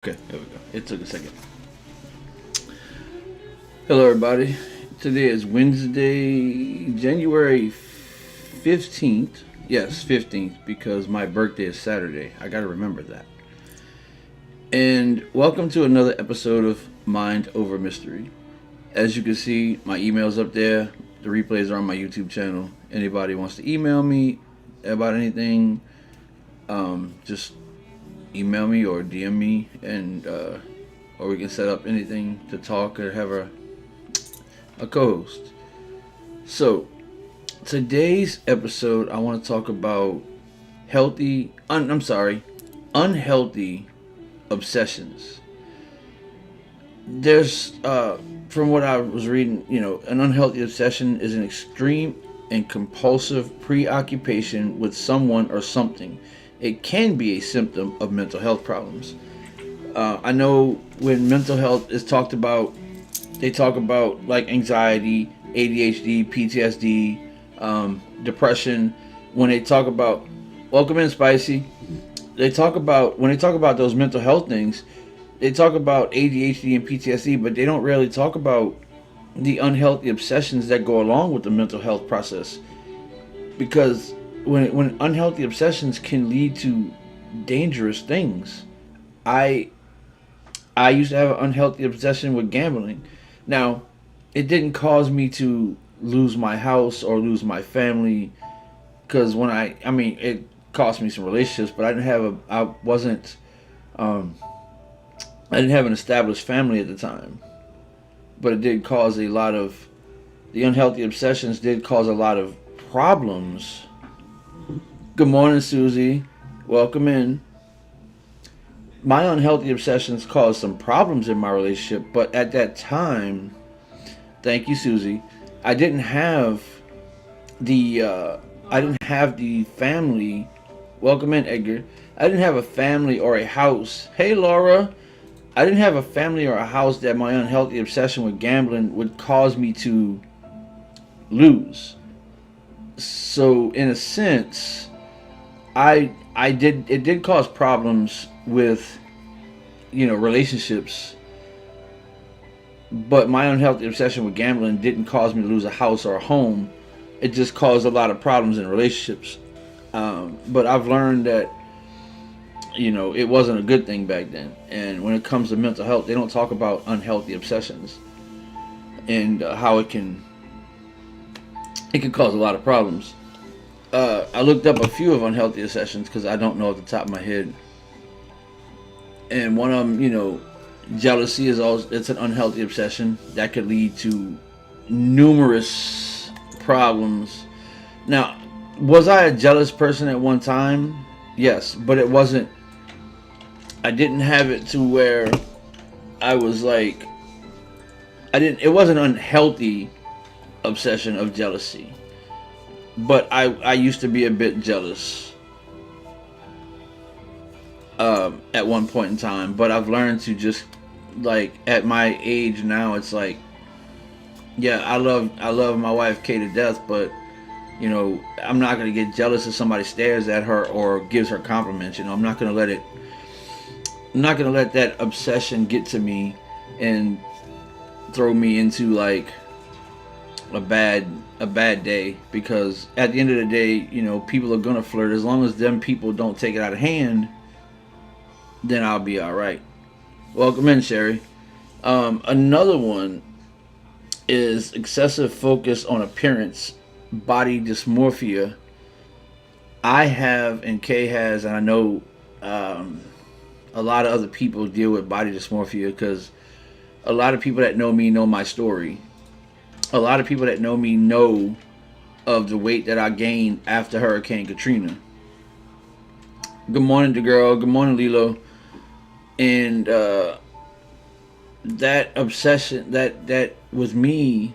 Okay, there we go. It took a second. Hello, everybody. Today is Wednesday, January 15th. Yes, 15th, because my birthday is Saturday. I gotta remember that. And welcome to another episode of Mind Over Mystery. As you can see, my email's up there. The replays are on my YouTube channel. Anybody wants to email me about anything, just email me or DM me, and or we can set up anything to talk or have a co-host. So today's episode, I want to talk about unhealthy obsessions. There's from what I was reading, an unhealthy obsession is an extreme and compulsive preoccupation with someone or something. It can be a symptom of mental health problems. I know when mental health is talked about, they talk about like anxiety, ADHD, PTSD, depression. When they talk about, welcome in, Spicy. When they talk about those mental health things, they talk about ADHD and PTSD, but they don't really talk about the unhealthy obsessions that go along with the mental health process. Because when unhealthy obsessions can lead to dangerous things. I used to have an unhealthy obsession with gambling. Now, it didn't cause me to lose my house or lose my family, because it cost me some relationships, but I didn't have an established family at the time. But it did cause the unhealthy obsessions did cause a lot of problems. Good morning, Susie. Welcome in. My unhealthy obsessions caused some problems in my relationship, but at that time, thank you, Susie, I didn't have the family. Welcome in, Edgar. I didn't have a family or a house. Hey, Laura. I didn't have a family or a house that my unhealthy obsession with gambling would cause me to lose. So, in a sense, it did cause problems with relationships, but my unhealthy obsession with gambling didn't cause me to lose a house or a home. It just caused a lot of problems in relationships. But I've learned that it wasn't a good thing back then. And when it comes to mental health, they don't talk about unhealthy obsessions and how it can cause a lot of problems. I looked up a few of unhealthy obsessions because I don't know at the top of my head. And one of them, jealousy it's an unhealthy obsession that could lead to numerous problems. Now, was I a jealous person at one time? Yes, but I didn't have it to where I was like, it wasn't an unhealthy obsession of jealousy. But I used to be a bit jealous at one point in time. But I've learned to just, like, at my age now, it's like, yeah, I love my wife Kay to death, but I'm not gonna get jealous if somebody stares at her or gives her compliments. I'm not gonna let that obsession get to me and throw me into like a bad day, because at the end of the day, people are gonna flirt. As long as them people don't take it out of hand, then I'll be all right. Welcome in, Sherry. Another one is excessive focus on appearance, body dysmorphia. I have, and Kay has, and I know a lot of other people deal with body dysmorphia, because a lot of people that know me know my story. A lot of people that know me know of the weight that I gained after Hurricane Katrina. Good morning, the girl. Good morning, Lilo. And that obsession, that with me,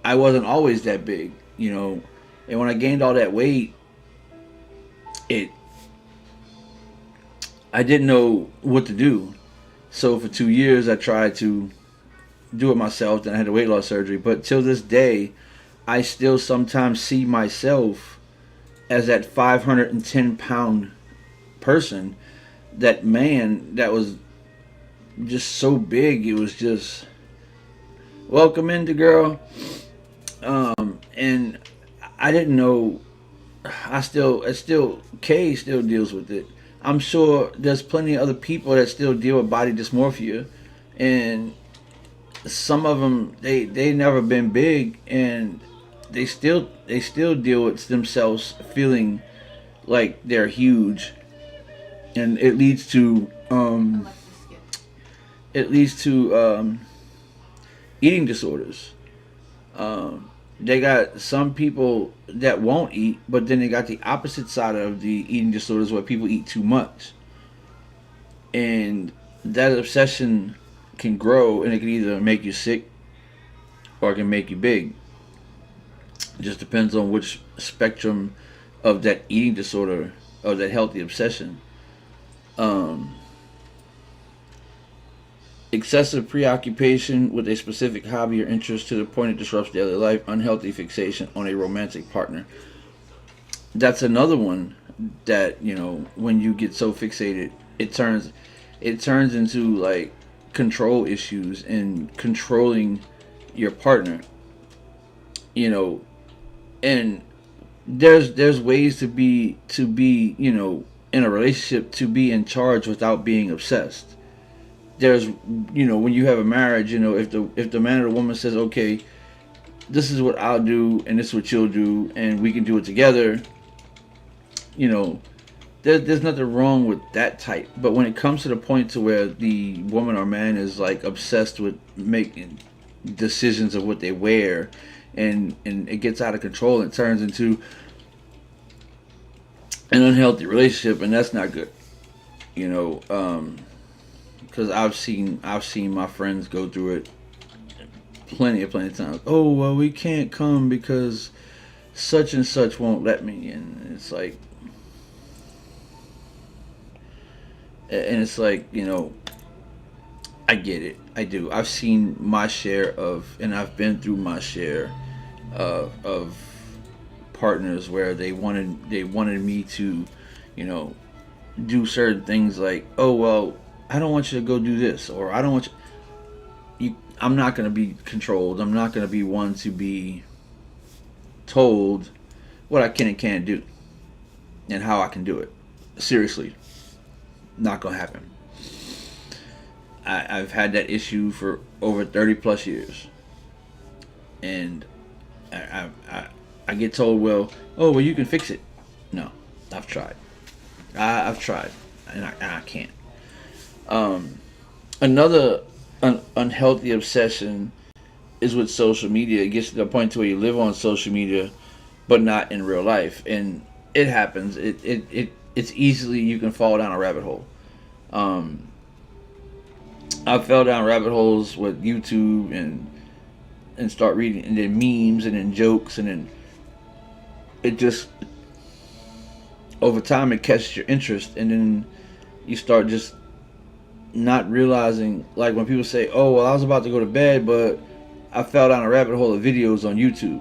I wasn't always that big, And when I gained all that weight, I didn't know what to do. So for 2 years, I tried to do it myself. Then I had a weight loss surgery. But till this day, I still sometimes see myself as that 510-pound person that man that was just so big. It was just welcome into girl. And I didn't know. It still Kay still deals with it. I'm sure there's plenty of other people that still deal with body dysmorphia, and some of them they never been big, and they still deal with themselves feeling like they're huge, and it leads to eating disorders. They got some people that won't eat, but then they got the opposite side of the eating disorders where people eat too much, and that obsession can grow, and it can either make you sick or it can make you big. It just depends on which spectrum of that eating disorder or that healthy obsession. Um, Excessive preoccupation with a specific hobby or interest to the point it disrupts daily life. Unhealthy fixation on a romantic partner. That's another one that, when you get so fixated, it turns into like control issues and controlling your partner. You know, and there's ways to be in a relationship, to be in charge without being obsessed. There's when you have a marriage, if the man or the woman says, okay, this is what I'll do and this is what you'll do and we can do it together, you know there's nothing wrong with that type. But when it comes to the point to where the woman or man is like obsessed with making decisions of what they wear, and it gets out of control and turns into an unhealthy relationship, and that's not good. you know because I've seen my friends go through it plenty of times. Oh, well, we can't come because such and such won't let me. And it's like I get it. I do. I've seen my share of, and I've been through my share of partners where they wanted me to, you know, do certain things, like, oh, well, I don't want you to go do this, or I don't want you. I'm not going to be controlled. I'm not going to be one to be told what I can and can't do and how I can do it. Seriously, not going to happen. I've had that issue for over 30 plus years, and I get told, well, you can fix it. No, I've tried. I've tried, and I can't. Another unhealthy obsession is with social media. It gets to the point to where you live on social media, but not in real life, and it happens. It's easily, you can fall down a rabbit hole. I fell down rabbit holes with YouTube and start reading, and then memes, and then jokes, and then it just, over time, it catches your interest, and then you start just not realizing, like when people say, oh, well, I was about to go to bed, but I fell down a rabbit hole of videos on YouTube,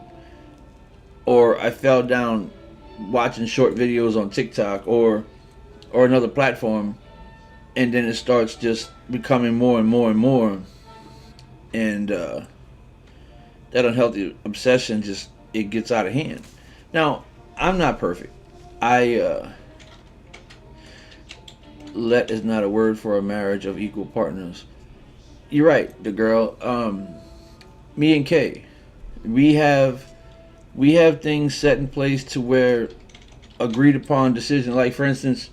or I fell down watching short videos on TikTok or another platform, and then it starts just becoming more and more and more, and that unhealthy obsession just, it gets out of hand. Now, I'm not perfect. Let is not a word for a marriage of equal partners. You're right, the girl. Me and Kay, we have things set in place to where agreed upon decision. Like, for instance,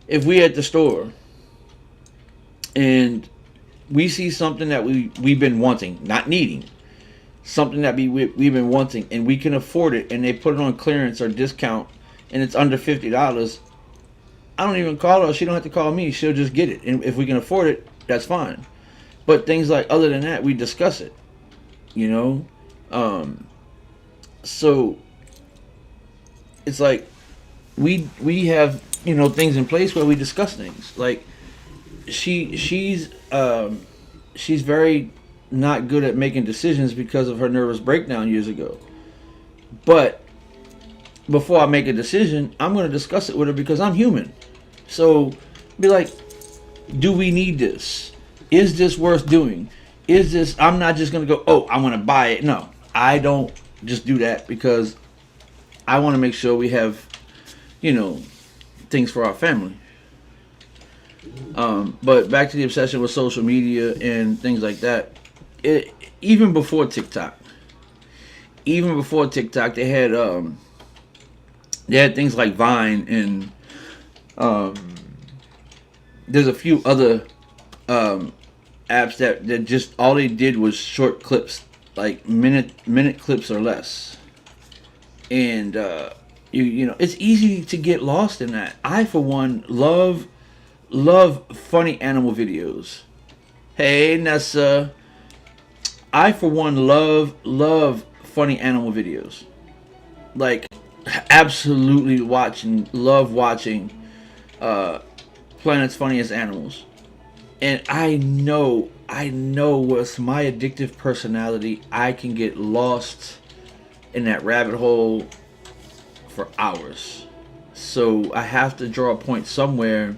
if we at the store and we see something that we've been wanting, not needing, something that we've been wanting, and we can afford it, and they put it on clearance or discount, and it's under $50, I don't even call her. She don't have to call me. She'll just get it. And if we can afford it, that's fine. But things like, other than that, we discuss it. So it's like we have things in place where we discuss things. Like, she's very not good at making decisions because of her nervous breakdown years ago. But before I make a decision, I'm going to discuss it with her because I'm human. So Be like, do we need this? Is this worth doing? Is this? I'm not just gonna go. Oh, I want to buy it. No, I don't just do that because I want to make sure we have, you know, things for our family. But back to the obsession with social media and things like that. It, even before TikTok, they had things like Vine and there's a few other apps that just all they did was short clips, like minute clips or less, and you know it's easy to get lost in that. I for one love funny animal videos. Hey Nessa, I for one love funny animal videos. Like absolutely love watching Planet's Funniest Animals. And I know with my addictive personality, I can get lost in that rabbit hole for hours. So I have to draw a point somewhere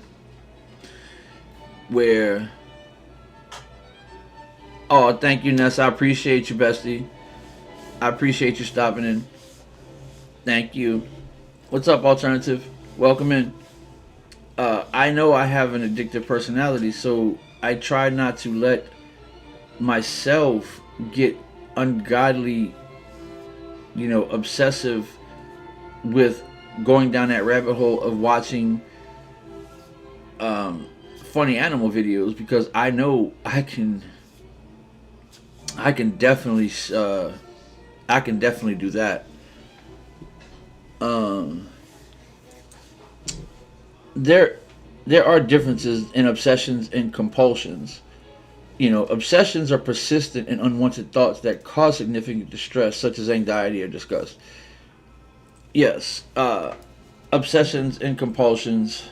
where, oh, thank you, Ness. I appreciate you, bestie. I appreciate you stopping in. Thank you. What's up, Alternative? Welcome in. I know I have an addictive personality, so I try not to let myself get ungodly, obsessive with going down that rabbit hole of watching funny animal videos, because I know I can definitely do that. There are differences in obsessions and compulsions. Obsessions are persistent and unwanted thoughts that cause significant distress, such as anxiety or disgust. Yes, obsessions and compulsions.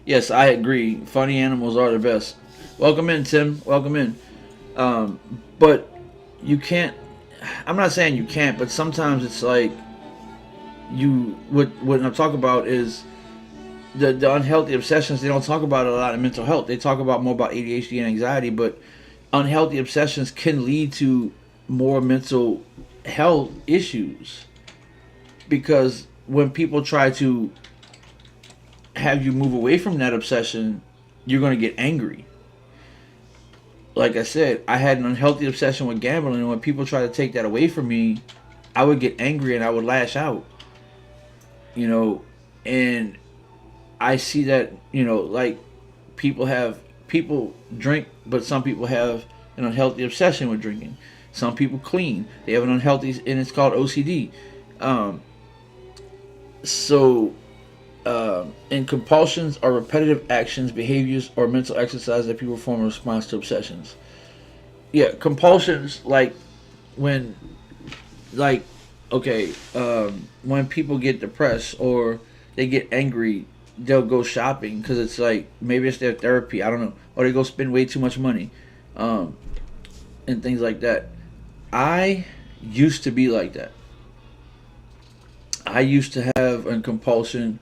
Yes, I agree. Funny animals are the best. Welcome in, Tim. Welcome in. But you can't. I'm not saying you can't, but sometimes it's like what I'm talking about is the unhealthy obsessions. They don't talk about a lot of mental health. They talk about more about ADHD and anxiety, but unhealthy obsessions can lead to more mental health issues, because when people try to have you move away from that obsession, you're going to get angry. Like I said, I had an unhealthy obsession with gambling, and when people try to take that away from me, I would get angry and I would lash out. And I see that, like people drink, but some people have an unhealthy obsession with drinking. Some people clean. They have an unhealthy, and it's called OCD. And compulsions are repetitive actions, behaviors, or mental exercise that people perform in response to obsessions. Yeah, compulsions, when people get depressed or they get angry, they'll go shopping because it's like maybe it's their therapy. I don't know, or they go spend way too much money, and things like that. I used to be like that. I used to have a compulsion.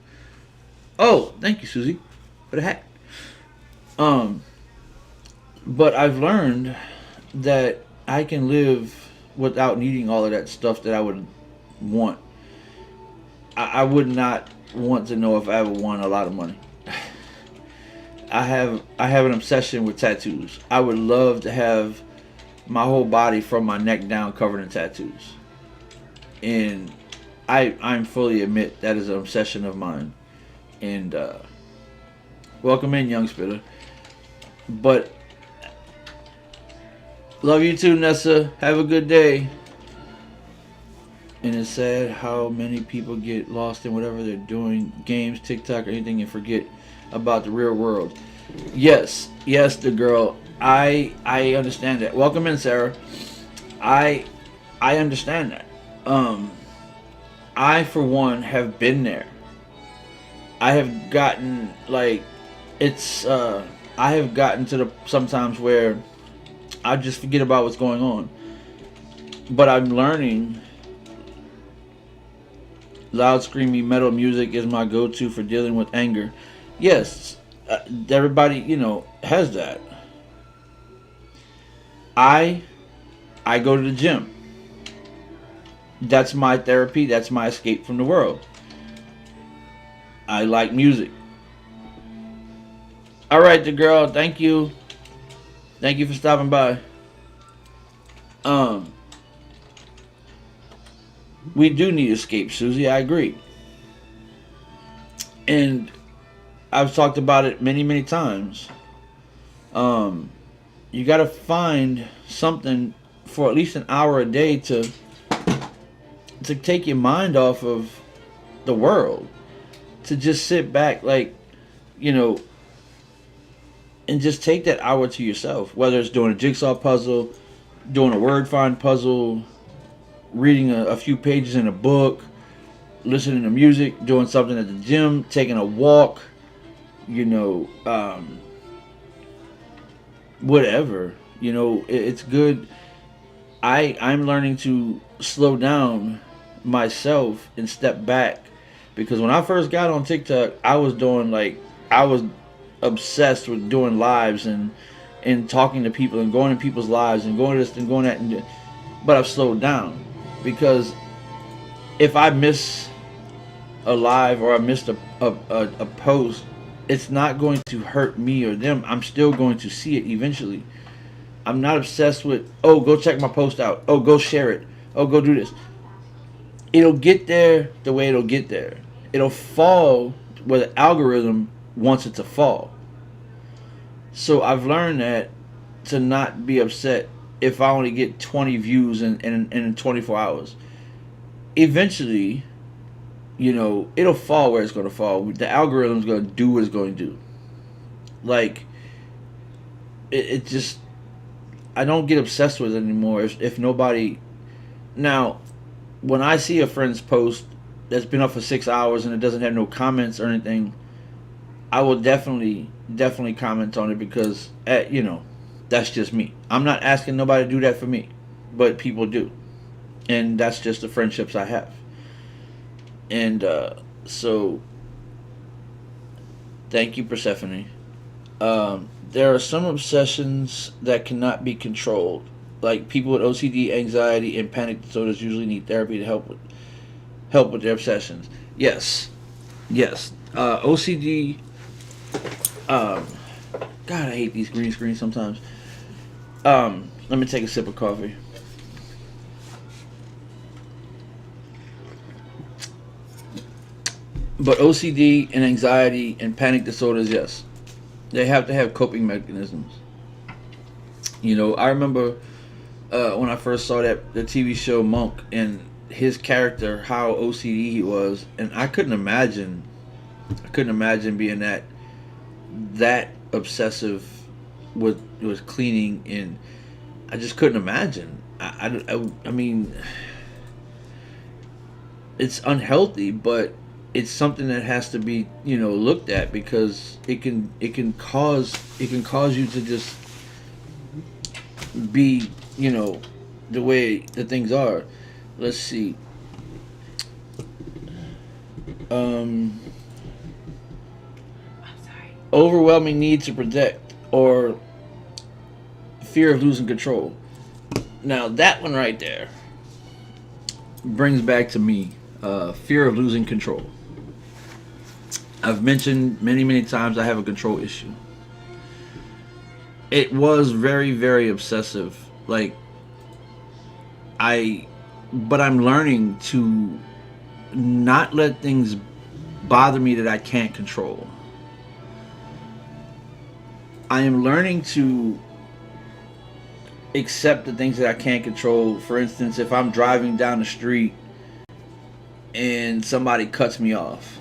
Oh, thank you, Susie, for the hat. But I've learned that I can live without needing all of that stuff that I would want. I would not want to know if I ever won a lot of money. I have an obsession with tattoos. I would love to have my whole body from my neck down covered in tattoos. And I'm fully admit that is an obsession of mine. And welcome in, Young Spitter. But love you too, Nessa. Have a good day. And it's sad how many people get lost in whatever they're doing, games, TikTok, or anything, and forget about the real world. Yes, the girl. I understand that. Welcome in, Sarah. I understand that. I for one have been there. I have gotten I have gotten to the sometimes where I just forget about what's going on. But I'm learning. Loud, screamy metal music is my go-to for dealing with anger. Yes, Everybody, has that. I I go to the gym. That's my therapy. That's my escape from the world. I like music. All right, the girl. Thank you. Thank you for stopping by. Um, we do need escape, Susie. I agree. And I've talked about it many, many times. Um, you got to find something for at least an hour a day to take your mind off of the world, to just sit back, like, you know, and just take that hour to yourself. Whether it's doing a jigsaw puzzle, doing a word find puzzle, reading a few pages in a book, listening to music, doing something at the gym, taking a walk, you know, whatever. It's good. I'm learning to slow down myself and step back, because when I first got on TikTok, I was obsessed with doing lives and talking to people and going in people's lives and going to this and going that, but I've slowed down, because if I miss a live or I missed a post, it's not going to hurt me or them. I'm still going to see it eventually. I'm not obsessed with, oh, go check my post out. Oh, go share it. Oh, go do this. It'll get there the way it'll get there. It'll fall where the algorithm wants it to fall. So I've learned that, to not be upset if I only get 20 views in 24 hours. Eventually, it'll fall where it's going to fall. The algorithm's going to do what it's going to do. Like, it just, I don't get obsessed with it anymore if nobody. Now, when I see a friend's post that's been up for 6 hours and it doesn't have no comments or anything, I will definitely comment on it, because that's just me. I'm not asking nobody to do that for me, but people do, and that's just the friendships I have. And so, thank you, Persephone. There are some obsessions that cannot be controlled. Like, people with OCD, anxiety, and panic disorders usually need therapy to help with their obsessions. Yes, yes. OCD. God, I hate these green screens sometimes. Let me take a sip of coffee. But OCD and anxiety and panic disorders, yes, they have to have coping mechanisms. I remember when I first saw the TV show Monk, and his character, how OCD he was, and I couldn't imagine being that obsessive with cleaning, and I just couldn't imagine. I mean, it's unhealthy, but it's something that has to be looked at, because it can cause you to just be the way that things are. Let's see. Overwhelming need to protect, or fear of losing control. Now, that one right there brings back to me fear of losing control. I've mentioned many, many times I have a control issue. It was very, very obsessive. But I'm learning to not let things bother me that I can't control. I am learning to accept the things that I can't control. For instance, if I'm driving down the street and somebody cuts me off,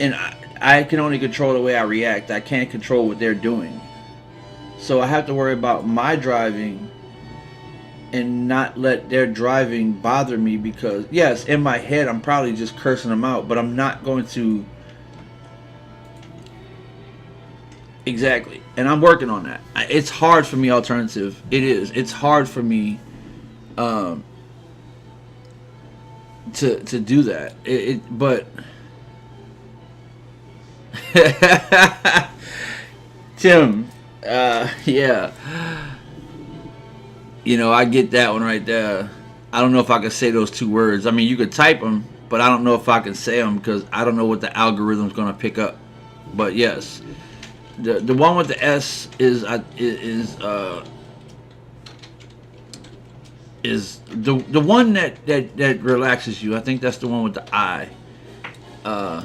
and I can only control the way I react. I can't control what they're doing. So I have to worry about my driving and not let their driving bother me, because, yes, in my head I'm probably just cursing them out, but I'm not going to. Exactly. And I'm working on that. It's hard for me, alternative. It is. It's hard for me to do that. But Tim, yeah, I get that one right there. I don't know if I can say those two words. I mean, you could type them, but I don't know if I can say them because I don't know what the algorithm's gonna pick up. But yes, the one with the S is the one that relaxes you. I think that's the one with the I. Uh,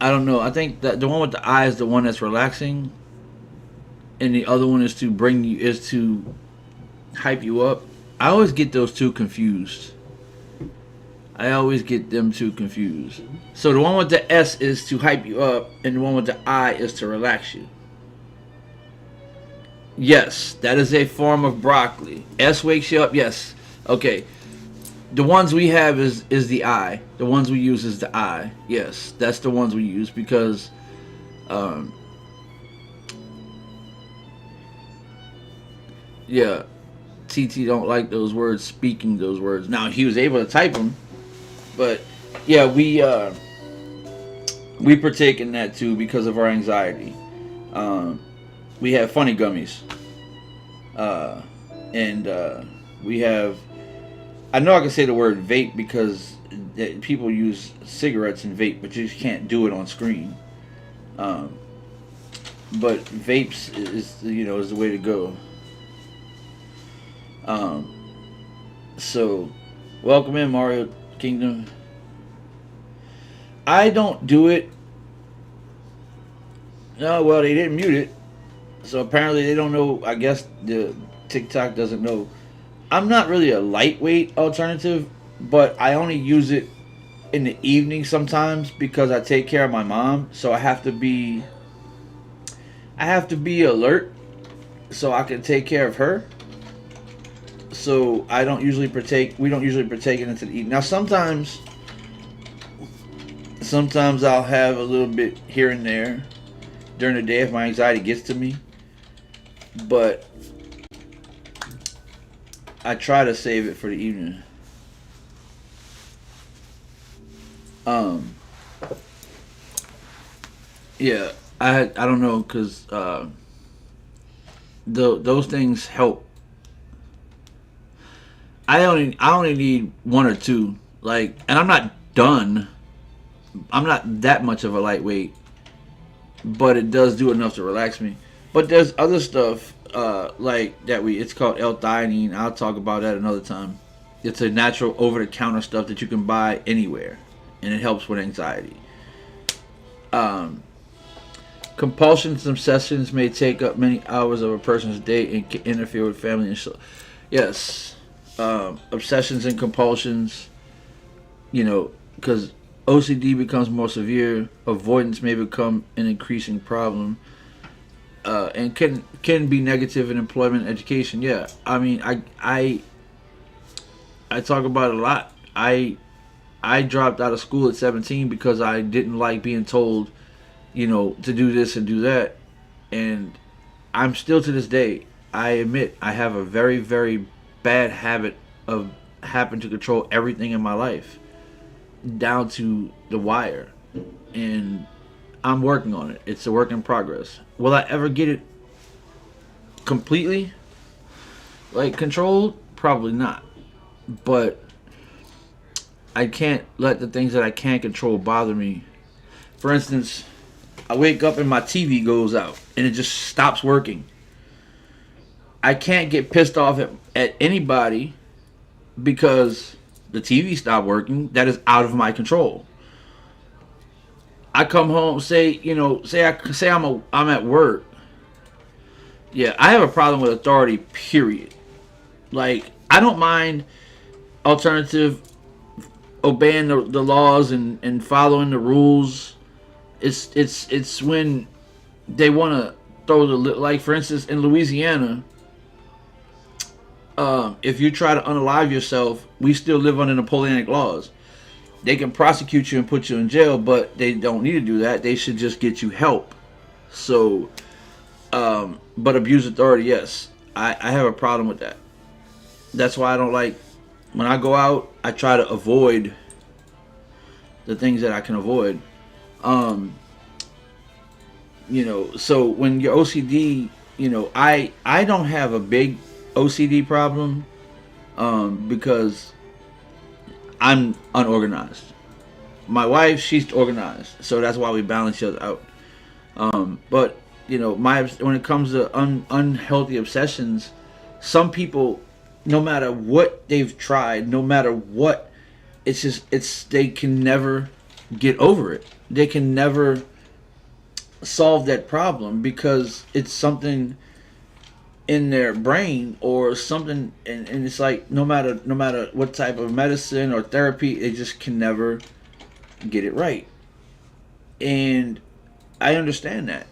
I don't know. I think that the one with the I is the one that's relaxing, and the other one is to hype you up. I always get those two confused. I always get them two confused. So the one with the S is to hype you up, and the one with the I is to relax you. Yes, that is a form of broccoli. S wakes you up. Yes. Okay. The ones we have is the I. The ones we use is the I. Yes, that's the ones we use because, um, yeah, TT don't like those words. Speaking those words. Now he was able to type them, but yeah, we partake in that too because of our anxiety. We have funny gummies, and we have. I know I can say the word vape because people use cigarettes and vape, but you just can't do it on screen. But vapes is the way to go. So welcome in Mario Kingdom. I don't do it. No, well they didn't mute it, so apparently they don't know. I guess the TikTok doesn't know. I'm not really a lightweight alternative, but I only use it in the evening sometimes because I take care of my mom, so I have to be alert so I can take care of her. So I don't usually partake. We don't usually partake it into the evening. Now sometimes I'll have a little bit here and there during the day if my anxiety gets to me, but I try to save it for the evening. Yeah, I don't know because those things help. I only need one or two, like, and I'm not done. I'm not that much of a lightweight, but it does do enough to relax me. But there's other stuff like that it's called L-theanine. I'll talk about that another time. It's a natural over-the-counter stuff that you can buy anywhere, and it helps with anxiety. Compulsions and obsessions may take up many hours of a person's day and can interfere with family and so. Yes, obsessions and compulsions. Because OCD becomes more severe, avoidance may become an increasing problem. And can be negative in employment and education. Yeah, I mean, I talk about it a lot. I dropped out of school at 17 because I didn't like being told, to do this and do that, and I'm still to this day. I admit I have a very, very bad habit of having to control everything in my life, down to the wire, and I'm working on it. It's a work in progress. Will I ever get it completely, like, controlled? Probably not. But I can't let the things that I can't control bother me. For instance, I wake up and my TV goes out and it just stops working. I can't get pissed off at anybody because the TV stopped working. That is out of my control. I come home, say I'm at work. Yeah, I have a problem with authority, period. Like, I don't mind alternative obeying the laws and following the rules. It's when they want to throw like, for instance, in Louisiana, if you try to unalive yourself, we still live under Napoleonic laws. They can prosecute you and put you in jail, but they don't need to do that. They should just get you help. So, but abuse authority, yes. I have a problem with that. That's why I don't like, when I go out, I try to avoid the things that I can avoid. Um, so when your OCD, I don't have a big OCD problem, because I'm unorganized. My wife, she's organized, so that's why we balance each other out. But when it comes to unhealthy obsessions, some people, no matter what they've tried, no matter what, it's they can never get over it. They can never solve that problem because it's something in their brain or something, and it's like no matter what type of medicine or therapy, they just can never get it right. And I understand that,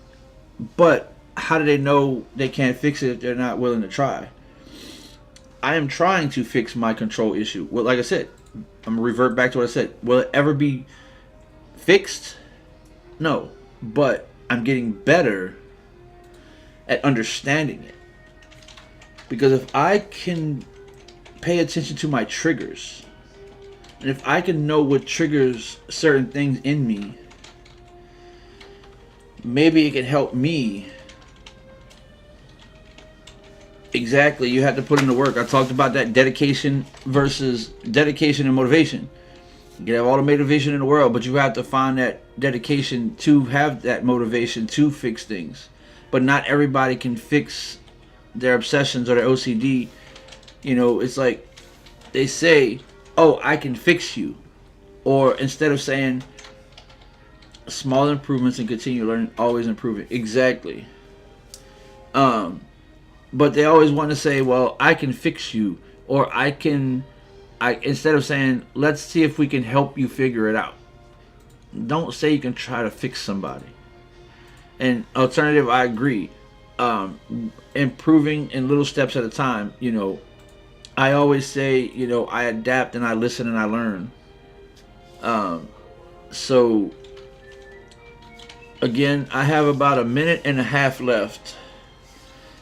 but how do they know they can't fix it if they're not willing to try? I am trying to fix my control issue. Well, like I said, I'm gonna revert back to what I said. Will it ever be fixed? No, but I'm getting better at understanding it. Because if I can pay attention to my triggers, and if I can know what triggers certain things in me, maybe it can help me. Exactly, you have to put in the work. I talked about that dedication and motivation. You can have all the motivation in the world, but you have to find that dedication to have that motivation to fix things. But not everybody can fix their obsessions or their OCD. It's like they say, "Oh, I can fix you," or instead of saying small improvements and continue learning, always improving. Exactly. But they always want to say, "Well, I can fix you," or instead of saying, "Let's see if we can help you figure it out." Don't say you can try to fix somebody. And alternative, I agree. Improving in little steps at a time. I always say, I adapt and I listen and I learn. So again, I have about a minute and a half left.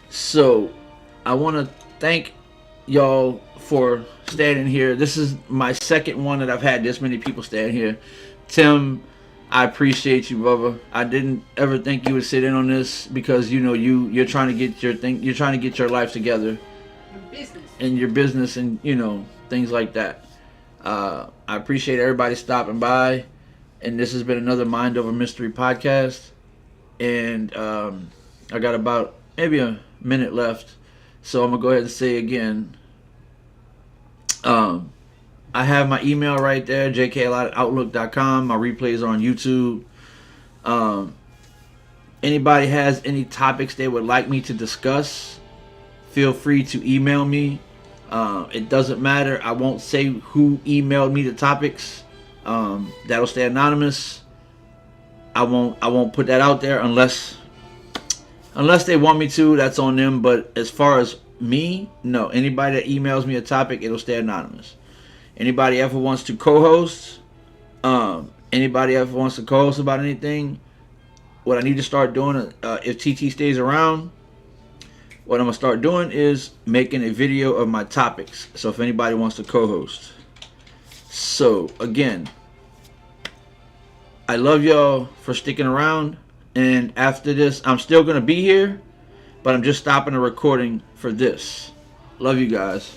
So I want to thank y'all for standing here. This is my second one that I've had this many people stand here. Tim, I appreciate you, brother. I didn't ever think you would sit in on this because you're trying to get you're trying to get your life together, and your business, and things like that. I appreciate everybody stopping by, and this has been another Mind Over Mystery podcast. And I got about maybe a minute left, so I'm gonna go ahead and say again. I have my email right there, jkl@outlook.com. My replays are on YouTube. Anybody has any topics they would like me to discuss, feel free to email me. It doesn't matter. I won't say who emailed me the topics. That'll stay anonymous. I won't put that out there unless they want me to. That's on them. But as far as me, no. Anybody that emails me a topic, it'll stay anonymous. Anybody ever wants to co-host, anybody ever wants to co-host about anything, what I need to start doing, if TT stays around, what I'm going to start doing is making a video of my topics. So if anybody wants to co-host. So again, I love y'all for sticking around. And after this, I'm still going to be here, but I'm just stopping the recording for this. Love you guys.